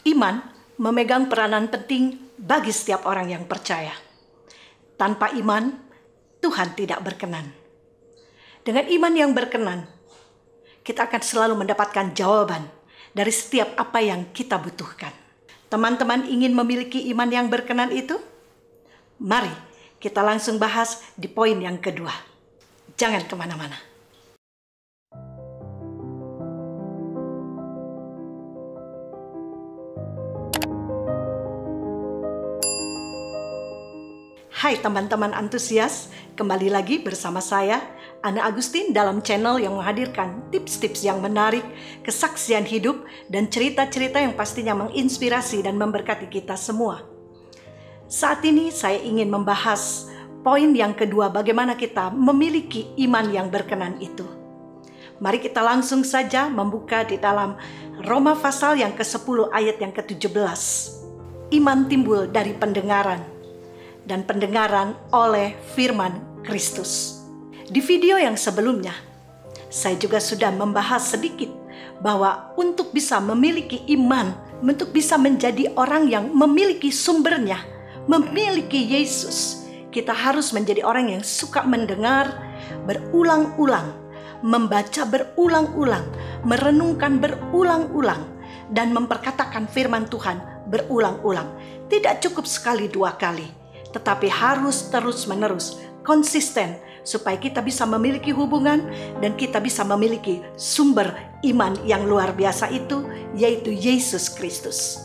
Iman memegang peranan penting bagi setiap orang yang percaya. Tanpa iman, Tuhan tidak berkenan. Dengan iman yang berkenan, kita akan selalu mendapatkan jawaban dari setiap apa yang kita butuhkan. Teman-teman ingin memiliki iman yang berkenan itu? Mari kita langsung bahas di poin yang kedua. Jangan kemana-mana. Hai teman-teman antusias, kembali lagi bersama saya, Ana Agustin, dalam channel yang menghadirkan tips-tips yang menarik, kesaksian hidup, dan cerita-cerita yang pastinya menginspirasi dan memberkati kita semua. Saat ini saya ingin membahas poin yang kedua, bagaimana kita memiliki iman yang berkenan itu. Mari kita langsung saja membuka di dalam Roma pasal yang ke-10 ayat yang ke-17. Iman timbul dari pendengaran, dan pendengaran oleh firman Kristus. Di video yang sebelumnya, saya juga sudah membahas sedikit bahwa untuk bisa memiliki iman, untuk bisa menjadi orang yang memiliki sumbernya, memiliki Yesus, kita harus menjadi orang yang suka mendengar berulang-ulang, membaca berulang-ulang, merenungkan berulang-ulang, dan memperkatakan firman Tuhan berulang-ulang. Tidak cukup sekali dua kali, tetapi harus terus-menerus, konsisten, supaya kita bisa memiliki hubungan dan kita bisa memiliki sumber iman yang luar biasa itu, yaitu Yesus Kristus.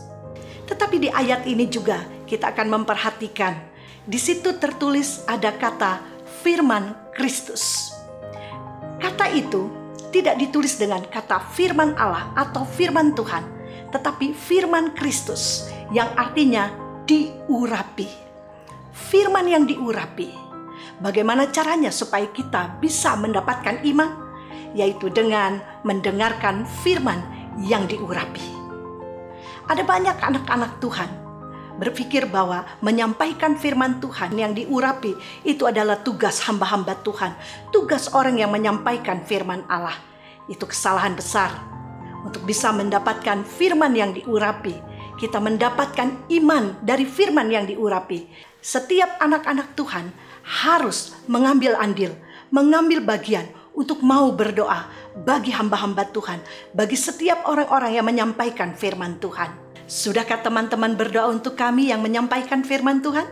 Tetapi di ayat ini juga kita akan memperhatikan, di situ tertulis ada kata firman Kristus. Kata itu tidak ditulis dengan kata firman Allah atau firman Tuhan, tetapi firman Kristus yang artinya diurapi. Firman yang diurapi. Bagaimana caranya supaya kita bisa mendapatkan iman? Yaitu dengan mendengarkan firman yang diurapi. Ada banyak anak-anak Tuhan berpikir bahwa menyampaikan firman Tuhan yang diurapi itu adalah tugas hamba-hamba Tuhan, tugas orang yang menyampaikan firman Allah. Itu kesalahan besar. Untuk bisa mendapatkan firman yang diurapi, kita mendapatkan iman dari firman yang diurapi. Setiap anak-anak Tuhan harus mengambil andil, mengambil bagian untuk mau berdoa bagi hamba-hamba Tuhan, bagi setiap orang-orang yang menyampaikan firman Tuhan. Sudahkah teman-teman berdoa untuk kami yang menyampaikan firman Tuhan?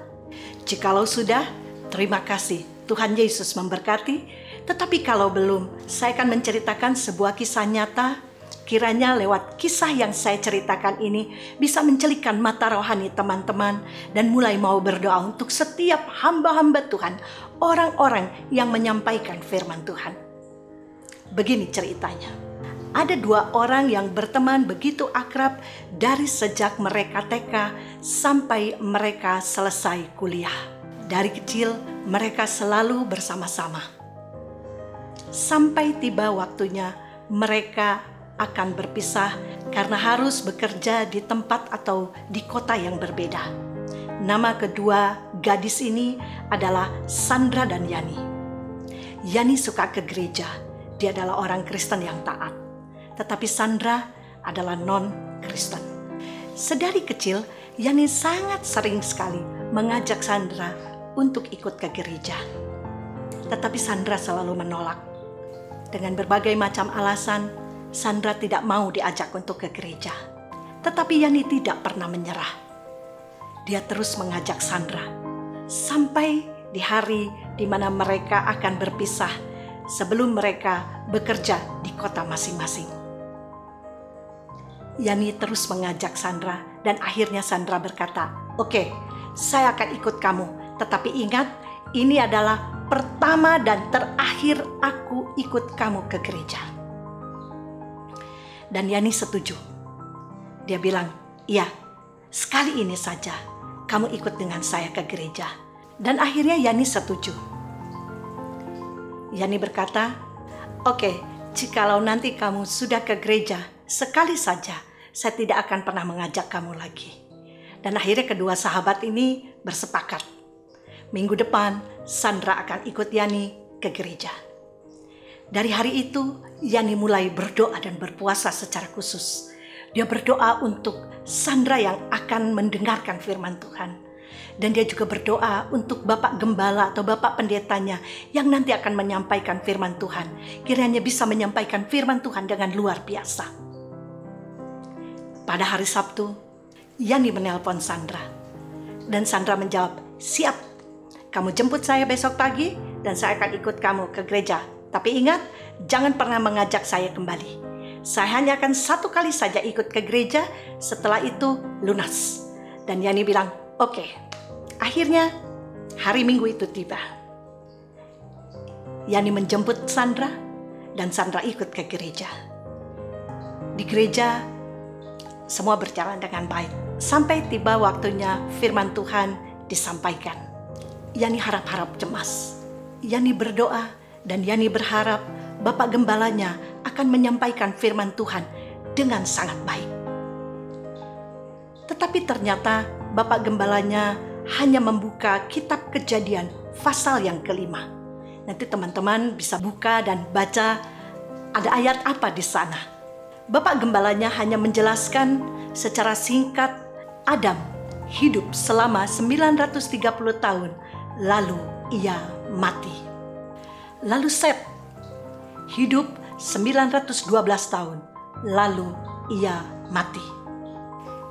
Jikalau sudah, terima kasih. Tuhan Yesus memberkati. Tetapi kalau belum, saya akan menceritakan sebuah kisah nyata. Kiranya lewat kisah yang saya ceritakan ini bisa mencelikkan mata rohani teman-teman dan mulai mau berdoa untuk setiap hamba-hamba Tuhan, orang-orang yang menyampaikan firman Tuhan. Begini ceritanya. Ada dua orang yang berteman begitu akrab dari sejak mereka TK sampai mereka selesai kuliah. Dari kecil mereka selalu bersama-sama. Sampai tiba waktunya mereka akan berpisah karena harus bekerja di tempat atau di kota yang berbeda. Nama kedua gadis ini adalah Sandra dan Yani. Yani suka ke gereja, dia adalah orang Kristen yang taat. Tetapi Sandra adalah non-Kristen. Sedari kecil, Yani sangat sering sekali mengajak Sandra untuk ikut ke gereja. Tetapi Sandra selalu menolak. Dengan berbagai macam alasan, Sandra tidak mau diajak untuk ke gereja. Tetapi Yani tidak pernah menyerah. Dia terus mengajak Sandra. Sampai di hari di mana mereka akan berpisah sebelum mereka bekerja di kota masing-masing. Yani terus mengajak Sandra dan akhirnya Sandra berkata, "Oke, saya akan ikut kamu. Tetapi ingat, ini adalah pertama dan terakhir aku ikut kamu ke gereja." Dan Yani setuju. Dia bilang, "Iya, sekali ini saja kamu ikut dengan saya ke gereja." Dan akhirnya Yani setuju. Yani berkata, "Oke, jikalau nanti kamu sudah ke gereja sekali saja, saya tidak akan pernah mengajak kamu lagi." Dan akhirnya kedua sahabat ini bersepakat. Minggu depan Sandra akan ikut Yani ke gereja. Dari hari itu, Yani mulai berdoa dan berpuasa secara khusus. Dia berdoa untuk Sandra yang akan mendengarkan firman Tuhan. Dan dia juga berdoa untuk Bapak Gembala atau Bapak Pendetanya yang nanti akan menyampaikan firman Tuhan. Kiranya bisa menyampaikan firman Tuhan dengan luar biasa. Pada hari Sabtu, Yani menelpon Sandra. Dan Sandra menjawab, "Siap, kamu jemput saya besok pagi dan saya akan ikut kamu ke gereja. Tapi ingat, jangan pernah mengajak saya kembali. Saya hanya akan 1 kali saja ikut ke gereja, setelah itu lunas." Dan Yani bilang, "Oke." Akhirnya hari Minggu itu tiba. Yani menjemput Sandra dan Sandra ikut ke gereja. Di gereja semua berjalan dengan baik sampai tiba waktunya firman Tuhan disampaikan. Yani harap-harap cemas. Yani berdoa dan Yani berharap Bapak Gembalanya akan menyampaikan firman Tuhan dengan sangat baik. Tetapi ternyata Bapak Gembalanya hanya membuka kitab Kejadian pasal yang ke-5. Nanti teman-teman bisa buka dan baca ada ayat apa di sana. Bapak Gembalanya hanya menjelaskan secara singkat Adam hidup selama 930 tahun, lalu ia mati. Lalu Set hidup 912 tahun, lalu ia mati.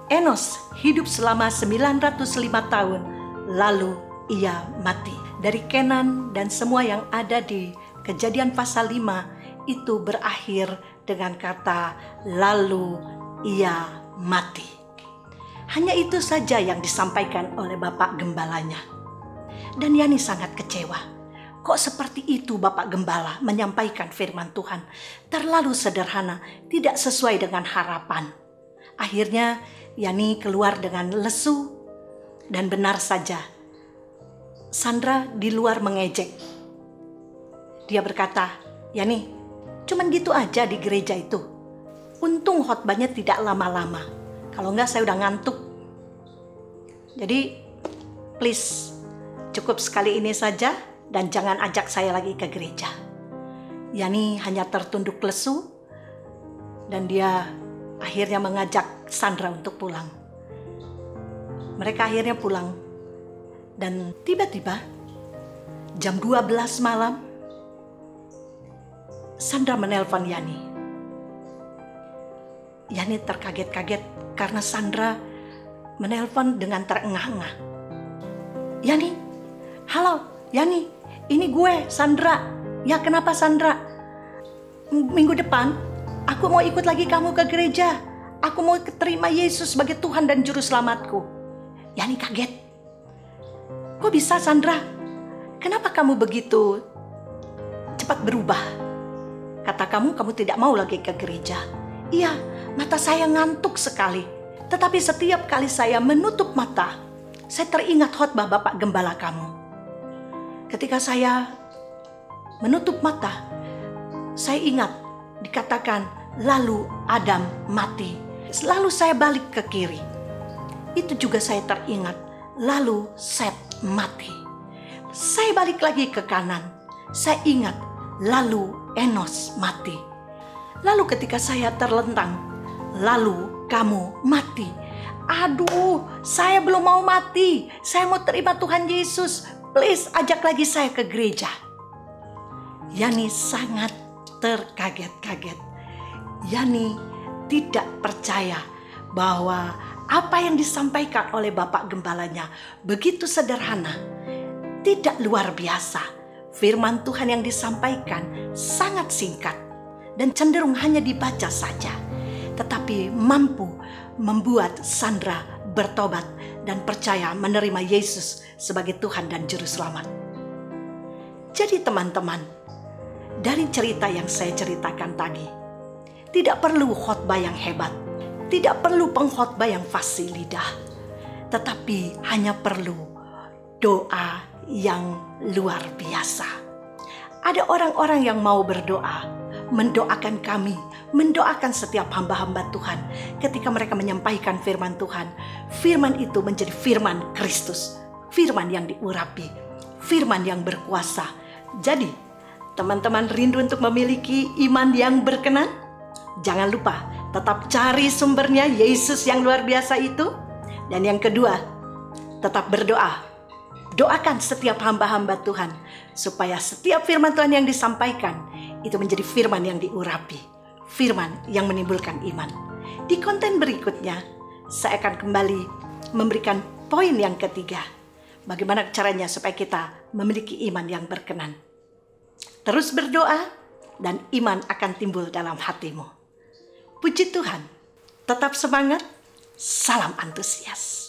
Enos hidup selama 905 tahun, lalu ia mati. Dari Kenan dan semua yang ada di Kejadian pasal 5 itu berakhir dengan kata lalu ia mati. Hanya itu saja yang disampaikan oleh Bapak Gembalanya. Dan Yani sangat kecewa. Kok seperti itu Bapak Gembala menyampaikan firman Tuhan? Terlalu sederhana, tidak sesuai dengan harapan. Akhirnya Yani keluar dengan lesu dan benar saja. Sandra di luar mengejek. Dia berkata, "Yani, cuman gitu aja di gereja itu. Untung khotbahnya tidak lama-lama. Kalau enggak saya udah ngantuk. Jadi please, cukup sekali ini saja dan jangan ajak saya lagi ke gereja." Yani hanya tertunduk lesu dan dia akhirnya mengajak Sandra untuk pulang. Mereka akhirnya pulang dan tiba-tiba jam 12 malam Sandra menelpon Yani. Yani terkaget-kaget karena Sandra menelpon dengan terengah-engah. "Yani, halo Yani, ini gue Sandra." "Ya kenapa Sandra?" "Minggu depan aku mau ikut lagi kamu ke gereja. Aku mau terima Yesus sebagai Tuhan dan Juru Selamatku." Yani kaget. "Kok bisa Sandra? Kenapa kamu begitu cepat berubah? Kata kamu tidak mau lagi ke gereja." "Iya, mata saya ngantuk sekali. Tetapi setiap kali saya menutup mata, saya teringat khotbah Bapak Gembala kamu. Ketika saya menutup mata, saya ingat dikatakan lalu Adam mati. Lalu saya balik ke kiri. Itu juga saya teringat lalu Set mati. Saya balik lagi ke kanan. Saya ingat lalu Enos mati. Lalu ketika saya terlentang, lalu kamu mati. Aduh, saya belum mau mati. Saya mau terima Tuhan Yesus. Please ajak lagi saya ke gereja." Yani sangat terkaget-kaget. Yani tidak percaya bahwa apa yang disampaikan oleh Bapak Gembalanya begitu sederhana, tidak luar biasa. Firman Tuhan yang disampaikan sangat singkat dan cenderung hanya dibaca saja, tetapi mampu membuat Sandra bertobat dan percaya menerima Yesus sebagai Tuhan dan Juru Selamat. Jadi teman-teman, dari cerita yang saya ceritakan tadi, tidak perlu khotbah yang hebat, tidak perlu pengkhotbah yang fasih lidah, tetapi hanya perlu doa yang luar biasa. Ada orang-orang yang mau berdoa, mendoakan kami, mendoakan setiap hamba-hamba Tuhan. Ketika mereka menyampaikan firman Tuhan, firman itu menjadi firman Kristus, firman yang diurapi, firman yang berkuasa. Jadi, teman-teman rindu untuk memiliki iman yang berkenan? Jangan lupa tetap cari sumbernya, Yesus yang luar biasa itu. Dan yang kedua, tetap berdoa. Doakan setiap hamba-hamba Tuhan, supaya setiap firman Tuhan yang disampaikan, itu menjadi firman yang diurapi, firman yang menimbulkan iman. Di konten berikutnya, saya akan kembali memberikan poin yang ketiga. Bagaimana caranya supaya kita memiliki iman yang berkenan. Terus berdoa dan iman akan timbul dalam hatimu. Puji Tuhan, tetap semangat, salam antusias.